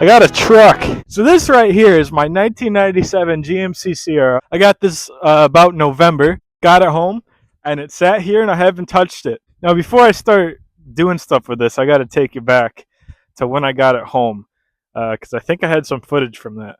I got a truck. So this right here is my 1997 GMC Sierra. I got this about November. Got it home, and it sat here, and I haven't touched it. Now, before I start doing stuff with this, I got to take you back to when I got it home, because I think I had some footage from that.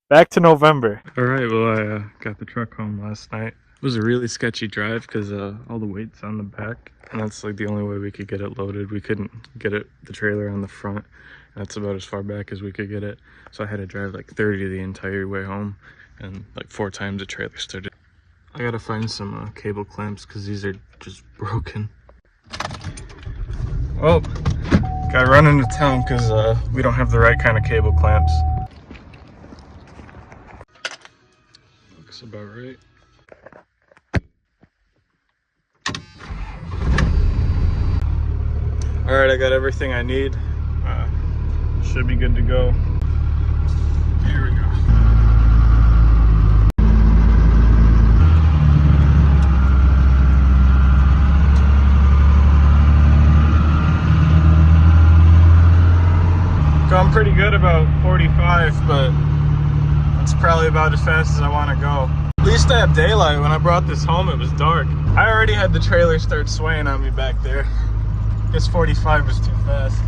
Back to November. All right, well, I got the truck home last night. It was a really sketchy drive because all the weight's on the back, and that's like the only way we could get it loaded. We couldn't get the trailer on the front. That's about as far back as we could get it. So I had to drive like 30 the entire way home, and like 4 times the trailer stood. I gotta find some cable clamps because these are just broken. Well, gotta run into town because we don't have the right kind of cable clamps. Looks about right. All right, I got everything I need. Should be good to go. Here we go. Going pretty good, about 45, but that's probably about as fast as I want to go. At least I have daylight. When I brought this home, it was dark. I already had the trailer start swaying on me back there. Guess 45 was too fast.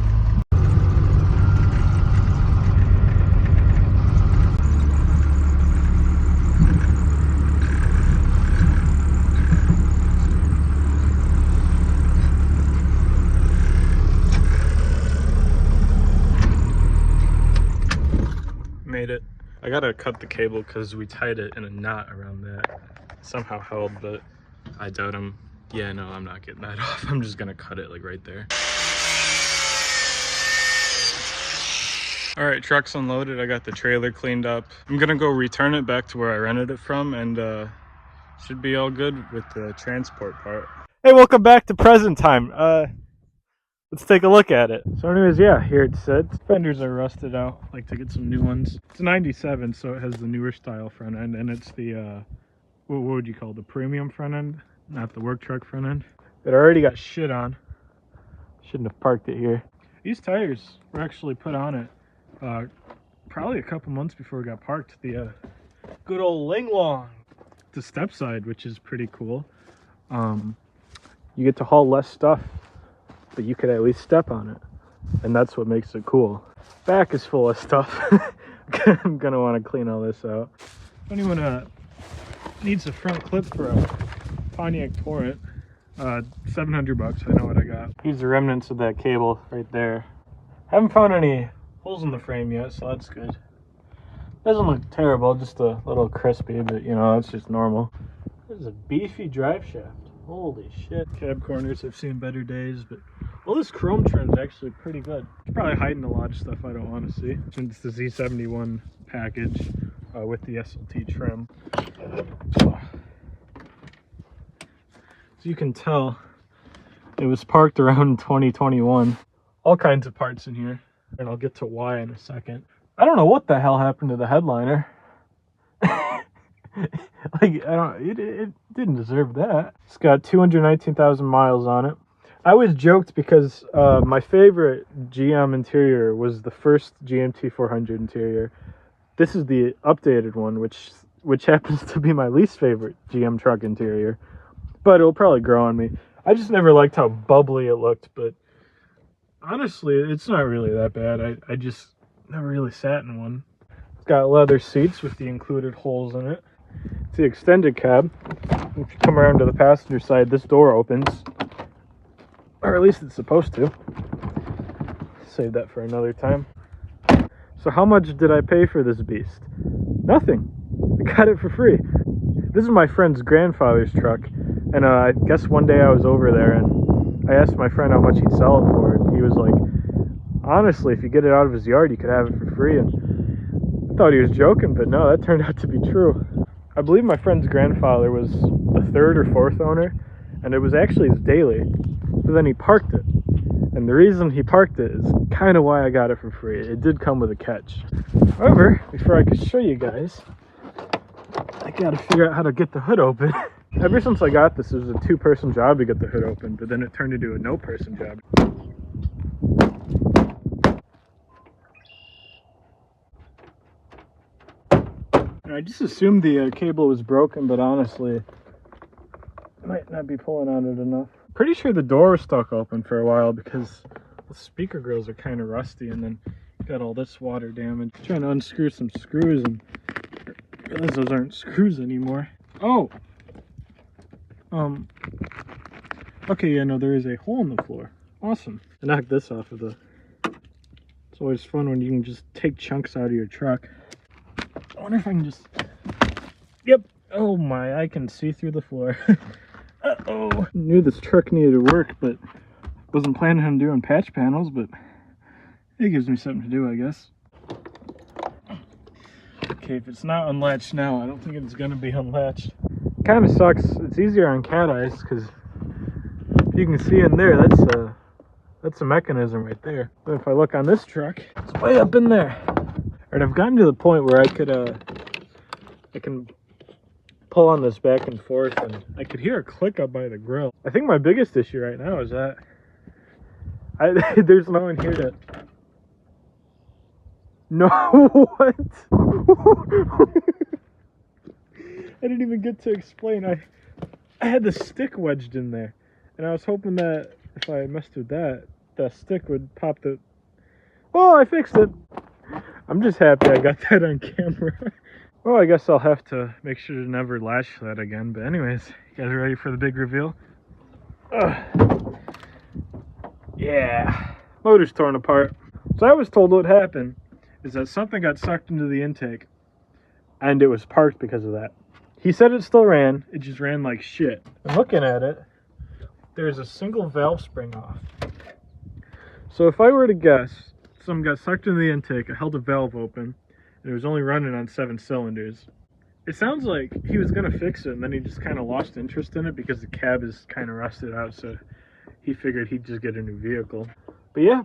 Made it. I gotta cut the cable because we tied it in a knot around that. Somehow held, but I doubt him. Yeah, no, I'm not getting that off. I'm just gonna cut it like right there. All right, truck's unloaded. I got the trailer cleaned up. I'm gonna go return it back to where I rented it from, and should be all good with the transport part. Hey, welcome back to present time. Let's take a look at it. So anyways, yeah, here it sits. Fenders are rusted out. Like to get some new ones. It's a 97, so it has the newer style front end, and it's the what would you call it? The premium front end, not the work truck front end. It already got shit on. Shouldn't have parked it here. These tires were actually put on it probably a couple months before it got parked. The good old Ling Long. The step side, which is pretty cool. You get to haul less stuff, but you could at least step on it, and that's what makes it cool. Back is full of stuff. I'm gonna want to clean all this out. If anyone needs a front clip for a Pontiac Torrent, 700 bucks. I know what I got. These are remnants of that cable right there. Haven't found any holes in the frame yet, so that's good. Doesn't look terrible, just a little crispy, but you know, that's just normal. This is a beefy drive shaft. Holy shit. Cab corners have seen better days, but all this chrome trim is actually pretty good. It's probably hiding a lot of stuff I don't want to see. It's the Z71 package with the SLT trim. So you can tell it was parked around 2021. All kinds of parts in here, and I'll get to why in a second. I don't know what the hell happened to the headliner. Like, it didn't deserve that. It's got 219,000 miles on it. I always joked because my favorite GM interior was the first GMT 400 interior. This is the updated one, which happens to be my least favorite GM truck interior. But it'll probably grow on me. I just never liked how bubbly it looked, but honestly, it's not really that bad. I just never really sat in one. It's got leather seats with the included holes in it. It's the extended cab. If you come around to the passenger side, this door opens. Or at least it's supposed to. Save that for another time. So how much did I pay for this beast? Nothing. I got it for free. This is my friend's grandfather's truck. And I guess one day I was over there and I asked my friend how much he'd sell it for. And he was like, honestly, if you get it out of his yard, you could have it for free. And I thought he was joking, but no, that turned out to be true. I believe my friend's grandfather was the 3rd or 4th owner, and it was actually his daily, but then he parked it. And the reason he parked it is kind of why I got it for free. It did come with a catch. However, before I could show you guys, I gotta figure out how to get the hood open. Ever since I got this, it was a 2-person job to get the hood open, but then it turned into a no-person job. I just assumed the cable was broken, but honestly, I might not be pulling on it enough. Pretty sure the door was stuck open for a while because the speaker grills are kind of rusty, and then got all this water damage. Trying to unscrew some screws and realize those aren't screws anymore. Oh! Okay, yeah, no, there is a hole in the floor. Awesome. I knocked this off of the... It's always fun when you can just take chunks out of your truck. I wonder if I can just... Yep! Oh my, I can see through the floor. Uh-oh! Knew this truck needed work, but wasn't planning on doing patch panels, but it gives me something to do, I guess. Okay, if it's not unlatched now, I don't think it's gonna be unlatched. Kind of sucks. It's easier on cat eyes, because you can see in there, that's a mechanism right there. But if I look on this truck, it's way up in there. And I've gotten to the point where I can pull on this back and forth, and I could hear a click up by the grill. I think my biggest issue right now is that there's no one here to... No, what? I didn't even get to explain. I had the stick wedged in there, and I was hoping that if I messed with that, the stick would pop the... Oh, I fixed it. I'm just happy I got that on camera. Well, I guess I'll have to make sure to never latch that again. But anyways, you guys ready for the big reveal? Ugh. Yeah. Motor's torn apart. So I was told what happened is that something got sucked into the intake, and it was parked because of that. He said it still ran, it just ran like shit. And looking at it, there's a single valve spring off. So if I were to guess, something got sucked into the intake, I held a valve open, and it was only running on 7 cylinders. It sounds like he was gonna fix it, and then he just kind of lost interest in it because the cab is kind of rusted out, so he figured he'd just get a new vehicle. But yeah,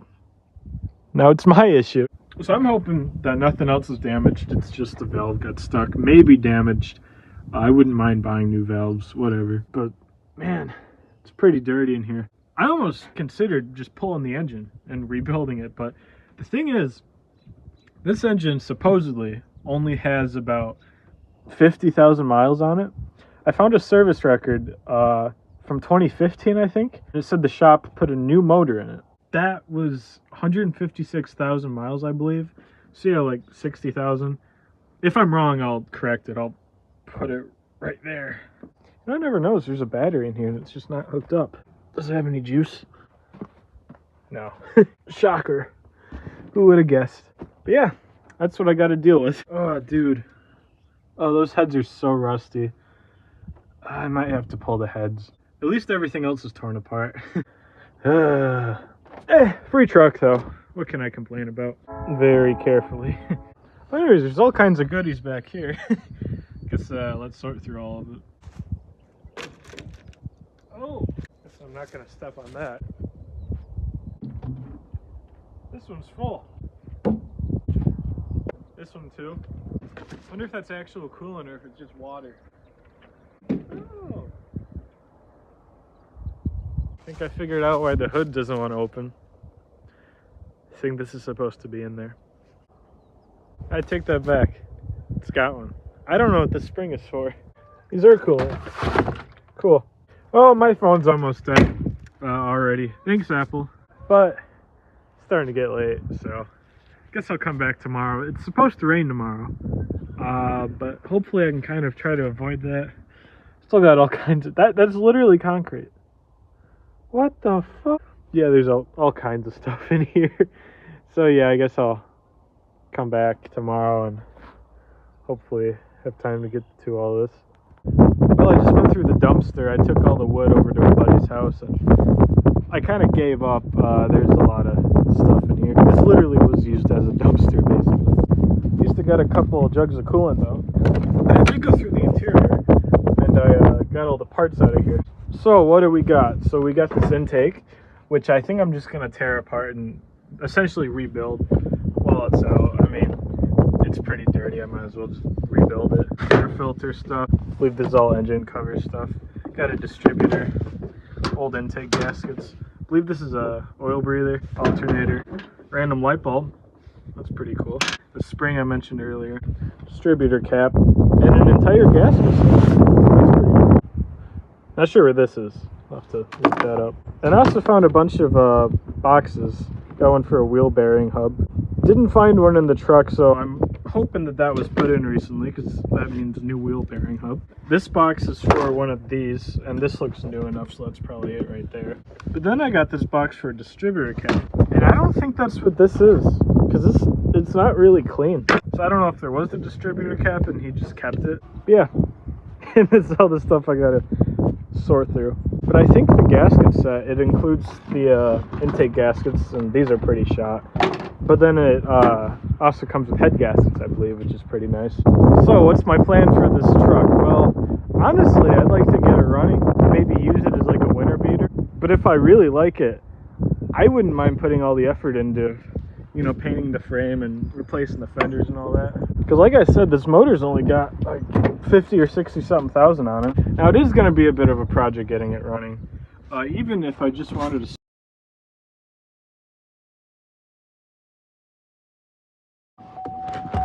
now it's my issue. So I'm hoping that nothing else is damaged. It's just the valve got stuck, maybe damaged. I wouldn't mind buying new valves, whatever. But man, it's pretty dirty in here. I almost considered just pulling the engine and rebuilding it. But the thing is, this engine supposedly only has about 50,000 miles on it. I found a service record from 2015, I think. It said the shop put a new motor in it. That was 156,000 miles, I believe. So yeah, like 60,000. If I'm wrong, I'll correct it. I'll put it right there. And I never noticed there's a battery in here that's just not hooked up. Does it have any juice? No. Shocker. Who would have guessed? But yeah, that's what I got to deal with. Oh, dude. Oh, those heads are so rusty. I might have to pull the heads. At least everything else is torn apart. Free truck though. What can I complain about? Very carefully. But anyways, there's all kinds of goodies back here. Guess let's sort through all of it. Oh, guess I'm not gonna step on that. This one's full. This one too. Wonder if that's actual coolant or if it's just water. Oh. I think I figured out why the hood doesn't want to open. I think this is supposed to be in there. I take that back. It's got one. I don't know what the spring is for. These are cool. Cool. Oh, my phone's almost dead already. Thanks, Apple. But it's starting to get late, so I guess I'll come back tomorrow. It's supposed to rain tomorrow. But hopefully I can kind of try to avoid that. Still got all kinds of... That's literally concrete. What the fuck? Yeah, there's all kinds of stuff in here. So yeah, I guess I'll come back tomorrow and hopefully have time to get to all this. Well, I just went through the dumpster. I took all the wood over to a buddy's house and I kind of gave up. There's a lot of stuff in here. This literally was used as a dumpster, basically. Used to get a couple of jugs of coolant though. I did go through the interior and I got all the parts out of here. So what do we got? So we got this intake, which I think I'm just going to tear apart and essentially rebuild while it's out. I mean, it's pretty dirty. I might as well just rebuild it. Air filter stuff. I believe this is all engine cover stuff. Got a distributor. Old intake gaskets. I believe this is a oil breather, alternator, random light bulb. That's pretty cool. the spring I mentioned earlier, distributor cap, and an entire gasket set. That's pretty cool. Not sure where this is. I'll have to look that up. And I also found a bunch of boxes. Got one for a wheel bearing hub. Didn't find one in the truck, so I'm hoping that that was put in recently, because that means new wheel bearing hub. This box is for one of these, and this looks new enough, so that's probably it right there. But then I got this box for a distributor cap, and I don't think that's what this is, because it's not really clean. So I don't know if there was a distributor cap and he just kept it. But yeah, and it's all the stuff I gotta sort through. But I think the gasket set, it includes the intake gaskets, and these are pretty shot. But then it also comes with head gaskets, I believe, which is pretty nice. So what's my plan for this truck? Well, honestly, I'd like to get it running, maybe use it as like a winter beater. But if I really like it, I wouldn't mind putting all the effort into, you know, painting the frame and replacing the fenders and all that. Because like I said, this motor's only got like 50 or 60 something thousand on it. Now it is going to be a bit of a project getting it running. Even if I just wanted to...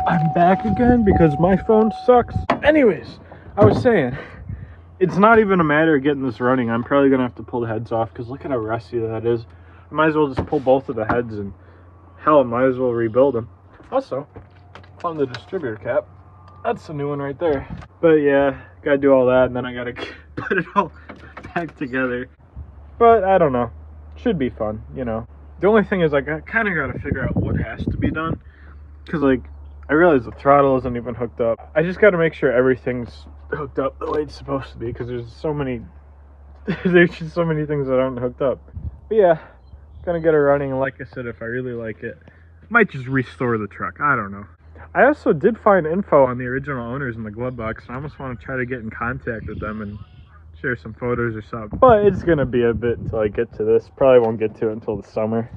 I'm back again because my phone sucks. Anyways, I was saying, it's not even a matter of getting this running. I'm probably going to have to pull the heads off because look at how rusty that is. I might as well just pull both of the heads and hell, I might as well rebuild them. Also, on the distributor cap, that's a new one right there. But yeah, gotta do all that and then I gotta put it all back together. But I don't know, should be fun, you know. The only thing is like I kind of gotta figure out what has to be done, because like I realize the throttle isn't even hooked up. I just gotta make sure everything's hooked up the way it's supposed to be, because there's so many there's just so many things that aren't hooked up. But yeah, gonna get it running, and like I said, if I really like it, might just restore the truck. I don't know. I also did find info on the original owners in the glove box, and I almost want to try to get in contact with them and share some photos or something. But it's gonna be a bit until I get to this. Probably won't get to it until the summer.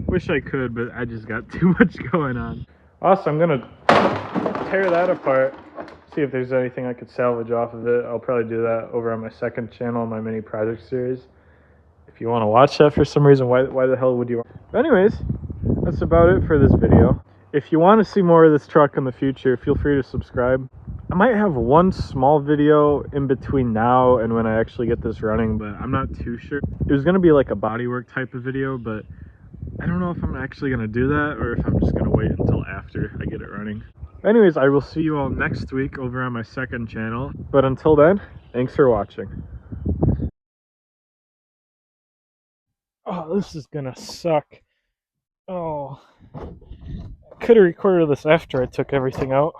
Wish I could, but I just got too much going on. Also, I'm gonna tear that apart, see if there's anything I could salvage off of it. I'll probably do that over on my second channel, my mini project series. If you want to watch that for some reason, why the hell would you? But anyways, that's about it for this video. If you want to see more of this truck in the future, feel free to subscribe. I might have one small video in between now and when I actually get this running, but I'm not too sure. It was going to be like a bodywork type of video, but I don't know if I'm actually going to do that or if I'm just going to wait until after I get it running. Anyways, I will see you all next week over on my second channel. But until then, thanks for watching. Oh, this is gonna suck. Oh, I could have recorded this after I took everything out.